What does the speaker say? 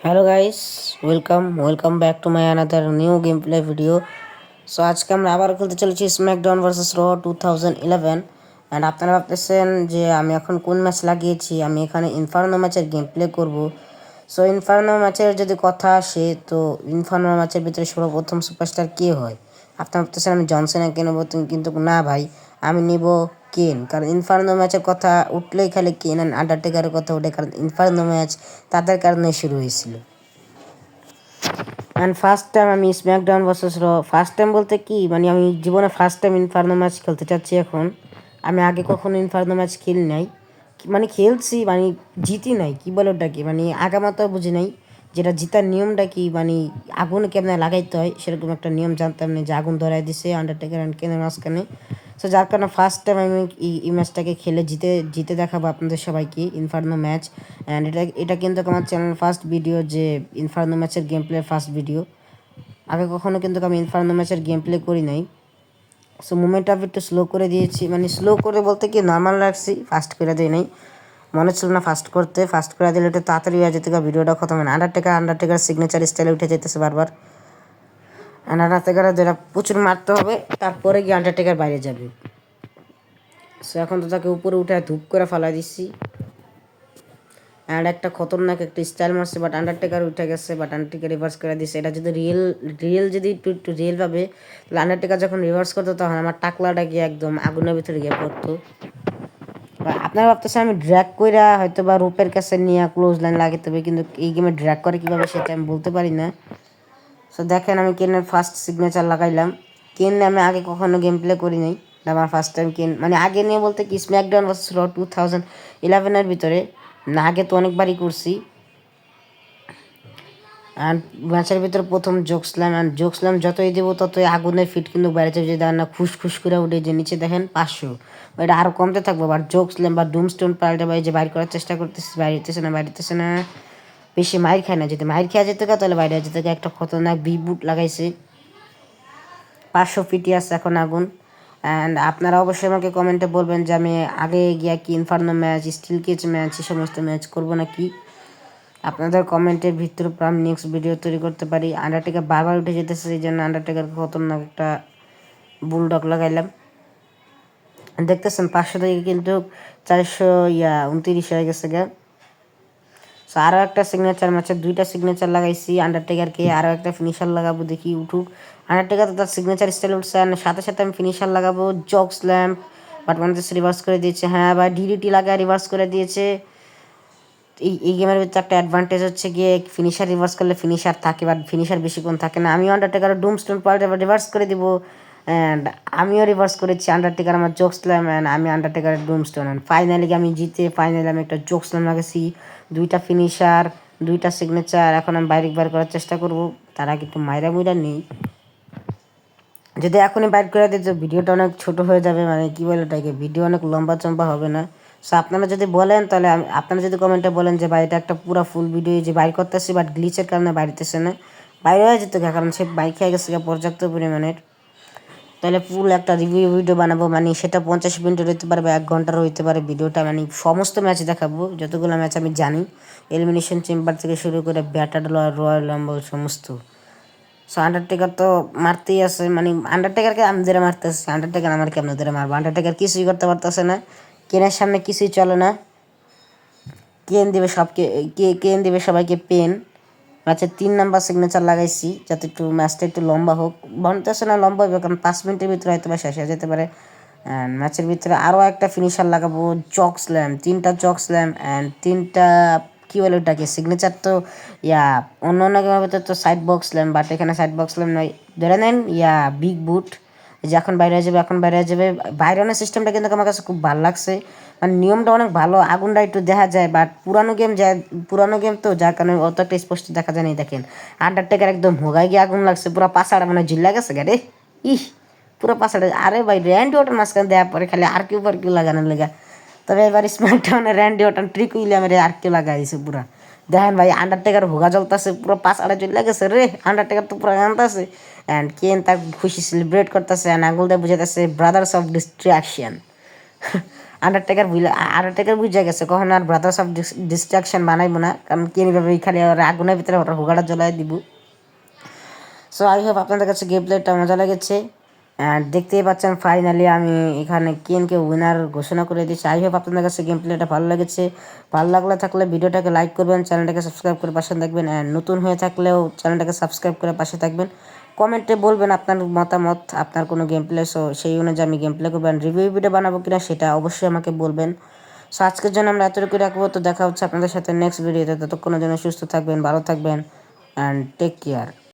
Hello guys, welcome back to my another new game play video. So আজকে আমরা আবার খেলতে চলেছি স্ম্যাকডাউন ভার্সেস র 2011। অ্যান্ড আপনারা ভাবতেছেন যে আমি এখন কোন ম্যাচ লাগিয়েছি। আমি এখানে ইনফার্নো ম্যাচের গেম প্লে করবো। সো ইনফার্নো ম্যাচের যদি কথা আসে, তো ইনফার্নো ম্যাচের ভিতরে সর্বপ্রথম সুপারস্টার কে হয়? আপনারা ভাবতেছেন আমি জনসনকে নেবো, কিন্তু না ভাই, আমি নিব কেন। কারণ ইনফার্নো ম্যাচের কথা উঠলেই খালি কেন অ্যান্ড আন্ডারটেকারের কথা উঠে, কারণ ইনফার্নো ম্যাচ তাদের কারণে শুরু হয়েছিল। অ্যান্ড ফার্স্ট টাইম আমি স্ম্যাকডাউন ভার্সেস র, ফার্স্ট টাইম বলতে কি মানে আমি জীবনে ফার্স্ট টাইম ইনফার্নো ম্যাচ খেলতে চাচ্ছি এখন। আমি আগে কখনো ইনফার্নো ম্যাচ খেলি নাই, মানে খেলছি মানে জিতি নাই, কি বলে ওটাকে, মানে আগামাতা বুঝি নাই যেটা জিতার নিয়মটা কি, মানে আগুন কেমনে লাগাইতে হয় সেরকম একটা নিয়ম জানতাম না, যে আগুন ধরাই দিছে আন্ডারটেকার অ্যান্ড কেনের মাঝখানে। সো যার কারণে ফার্স্ট টাইম আমি এই ম্যাচটাকে খেলে জিতে জিতে দেখাবো আপনাদের সবাইকে ইনফার্নো ম্যাচ। অ্যান্ড এটা কিন্তু আমার চ্যানেল ফার্স্ট ভিডিও, যে ইনফার্নো ম্যাচের গেম প্লে ফার্স্ট ভিডিও। আগে কখনো কিন্তু আমি ইনফার্নো ম্যাচের গেম প্লে করি নাই। সো মুভমেন্ট আপ একটু স্লো করে দিয়েছি, মানে স্লো করে বলতে কি নর্মাল রাখছি, ফাস্ট করে দিই নাই। মনে ছিল না ফাস্ট করতে, ফাস্ট করে দিলে একটু তাড়াতাড়ি হয়ে যেতে, ভিডিওটা খতম হয় না। আন্ডারটেকার সিগনেচার স্টাইলে উঠে যেতেছে বারবার। আন্ডারটেকার যেটা প্রচুর মারতে হবে, তারপরে গিয়ে আন্ডারটেকার বাইরে যাবে। সো এখন তো তাকে উপরে উঠে ধূপ করে ফেলা দিচ্ছি। অ্যান্ড একটা খতরনাক একটা স্টাইল মারছে, বাট আন্ডারটেকার উঠে গেছে, বাট আন্ডারটেকার রিভার্স করে দিচ্ছে। এটা যদি রিয়েল যদি একটু রিয়েল ভাবে, তাহলে আন্ডারটেকার যখন রিভার্স করতো তখন আমার টাকলাটা গিয়ে একদম আগুনের ভিতরে গিয়ে পড়তো। আপনারা ভাবতেছেন আমি ড্র্যাগ কইরা হয়তো বা রূপের কাছে নিয়ে ক্লোজ লাইন লাগাতে হবে, কিন্তু এই গেমে ড্র্যাগ করে কীভাবে সেটা আমি বলতে পারি না। সো দেখেন আমি কেনের ফার্স্ট সিগনেচার লাগাইলাম। কেন আমি আগে কখনো গেম প্লে করি নাই, আমার ফার্স্ট টাইম কেন, মানে আগে নিয়ে বলতে কি স্ম্যাকডাউন ভার্সেস র 2011-এর ভিতরে না, আগে তো অনেকবারই করছি। অ্যান্ড ম্যাচের ভিতরে প্রথম জোকসলাম যতই দেবো ততই আগুনের ফিট কিন্তু বাইরে যাবে, যে দেখেন না খুশ করে উঠে, যে নিচে দেখেন 500, এটা আরও কমতে থাকবো। বাট জোকসলাম বা ডুমস্টোন পাল্টে বা এই যে বাইর করার চেষ্টা করতেছি, বাইরেতেছে না, বেশি মাইর খায় না, যদি মাইর খেয়ে যেতে তাহলে বাইরে যেতে। একটা খতরনাক বুট লাগাইছে, 500 ফিটই আছে এখন আগুন। অ্যান্ড আপনারা অবশ্যই আমাকে কমেন্টে বলবেন যে আমি আগে গিয়া কি inferno match, steel cage match, এই সমস্ত ম্যাচ করবো নাকি। আপনাদের কমেন্টের ভিতরে আমি নেক্সট ভিডিও তৈরি করতে পারি। আন্ডারটেকার বারবার উঠে যেতেছে, এই জন্য আন্ডারটেকার খতরনাক একটা বুলডগ লাগাইলাম। দেখতেছেন 500 থেকে কিন্তু 429 হয়ে গেছে গা। সো আরও একটা সিগনেচার ম্যাচে 2টা সিগনেচার লাগাইছি আন্ডারটেকারকে, আরও একটা ফিনিশার লাগাবো, দেখি উঠুক। আন্ডারটেকার তো তার সিগনেচার স্টাইল উঠছে, আর সাথে সাথে আমি ফিনিশার লাগাবো জক স্ল্যাম, বাট মানুষ রিভার্স করে দিয়েছে। হ্যাঁ, বা ডিডিটি লাগায় রিভার্স করে দিয়েছে। এই গেমের ভিতরে একটা অ্যাডভান্টেজ হচ্ছে গিয়ে ফিনিশার রিভার্স করলে ফিনিশার থাকে, বাট ফিনিশার বেশিক্ষণ থাকে না। আমিও আন্ডারটেকার ডুমস্টোন পাল্টে রিভার্স করে দিব, অ্যান্ড আমিও রিভার্স করেছি। আন্ডারটেকার আমার জোকসলাম অ্যান্ড আমি আন্ডারটেকারের ডুমস্টোন, অ্যান্ড ফাইনালি আমি জিতে, ফাইনালি আমি একটা জোকসলাম লাগাইছি, 2টা ফিনিশার, 2টা সিগনেচার। এখন আমি বাইর করার চেষ্টা করব, তার আগে একটু মাইরা মুইরা নেই। যদি এখনই বাইর করে দিই তো ভিডিওটা অনেক ছোট হয়ে যাবে, মানে কী বলে ওটাকে, ভিডিও অনেক লম্বা চম্বা হবে না। সো আপনারা যদি বলেন, তাহলে আপনারা যদি কমেন্টে বলেন যে ভাই এটা একটা পুরো ফুল ভিডিও যে বাইর করতেছি, বাট গ্লিচের কারণে বাইরেতেছে না, বাইরে হয়ে যেত, কারণ সে বাইক খেয়ে গেছে পর্যাপ্ত পরিমাণের, তাহলে ফুল একটা রিভিউ ভিডিও বানাবো, মানে সেটা 50 মিনিটের হইতে পারে বা 1 ঘন্টার হইতে পারে ভিডিওটা, মানে সমস্ত ম্যাচ দেখাবো, যতগুলো ম্যাচ আমি জানি, এলিমিনেশন চেম্বার থেকে শুরু করে ব্যাটার রয়্যাল রাম্বল সমস্ত। সো আন্ডারটেকার তো মারতেই আছে, মানে আন্ডারটেকারকে আমি ধরে মারতেছি, আন্ডারটেকার আমার কেমন ধরে মারবো, আন্ডারটেকার কিছুই করতে পারতেছে না, কেনের সামনে কিছুই চলে না। কেন দিবে সবাইকে পেন। ম্যাচের 3 নাম্বার সিগনেচার লাগাইছি যাতে একটু ম্যাচটা একটু লম্বা হোক, বলতেছে না লম্বা হবে, কারণ 5 মিনিটের ভিতরে হয়তো বা শেষ হয়ে যেতে পারে। ম্যাচের ভিতরে আরও একটা ফিনিশার লাগাবো, চক স্ল্যাম, 3টা চক স্ল্যাম অ্যান্ড 3টা কী বলে ওটাকে সিগনেচার, তো অন্য গেমের ভিতরে তো সাইড বক্স স্ল্যাম, বাট এখানে সাইড বক্স স্ল্যাম নয়, ধরে নেন বিগ বুট, যে এখন বাইরে হয়ে যাবে। বাইরনের সিস্টেমটা কিন্তু আমার কাছে খুব ভালো লাগছে, মানে নিয়মটা অনেক ভালো, আগুনটা একটু দেখা যায়, বাট পুরানো গেম তো যার কারণে অত একটা স্পষ্ট দেখা যায় না। দেখেন আন্ডারটেকার একদম হোগায় গিয়ে আগুন লাগছে, পুরো পাশাটা মানে ঝিল্লা গেছে গাড়ি, পুরো পাশাটা। আরে ভাই র্যান্ডি ওটার মাঝখানে দেওয়ার পরে খালি আর কেউ লাগানোর লেগা। তবে এবার স্ম্যাকডাউনে র্যান্ডি ওটান ট্রিক উইলিয়ামের আর কেউ লাগাই দিয়েছে পুরা। দেখেন ভাই আন্ডারটেকার ভোগা জ্বলতেছে, পুরো পাশাটা চলে গেছে রে, আন্ডারটেকার তো পুরো জানতেছে। অ্যান্ড কেন তার খুশি সেলিব্রেট করতেছে, অ্যান্ড আঙুল দিয়ে বুঝাতেছে ব্রাদার্স অফ ডিস্ট্রাকশন। আন্ডারটেকার বুঝা গেছে কখন আর ব্রাদার্স অফ ডিস্ট্রাকশন বানাইবো না, কারণ কে নিভাবে খালি আর আগুনের ভিতরে ওটা হুগাটা জ্বলাই দিব। সো আই হোপ আপনাদের কাছে গেম প্লেটা মজা লেগেছে। অ্যান্ড দেখতেই পাচ্ছেন ফাইনালি আমি এখানে কেনকে উইনার ঘোষণা করে দিচ্ছি। আই হোপ আপনাদের কাছে গেম প্লেটা ভালো লেগেছে। ভালো লাগলে থাকলে ভিডিওটাকে লাইক করবেন, চ্যানেলটাকে সাবস্ক্রাইব করে পাশে থাকবেন। অ্যান্ড নতুন হয়ে থাকলেও চ্যানেলটাকে সাবস্ক্রাইব করে পাশে থাকবেন। কমেন্টে বলবেন আপনার মতামত, আপনার কোনো গেম প্লে, সো সেই অনুযায়ী আমি গেম প্লে করবেন। রিভিউ ভিডিও বানাবো কিনা সেটা অবশ্যই আমাকে বলবেন। সো আজকের জন্য আমরা এতটুকু রাখবো। তো দেখা হচ্ছে আপনাদের সাথে নেক্সট ভিডিওতে। ততক্ষণের জন্য সুস্থ থাকবেন, ভালো থাকবেন, অ্যান্ড টেক কেয়ার।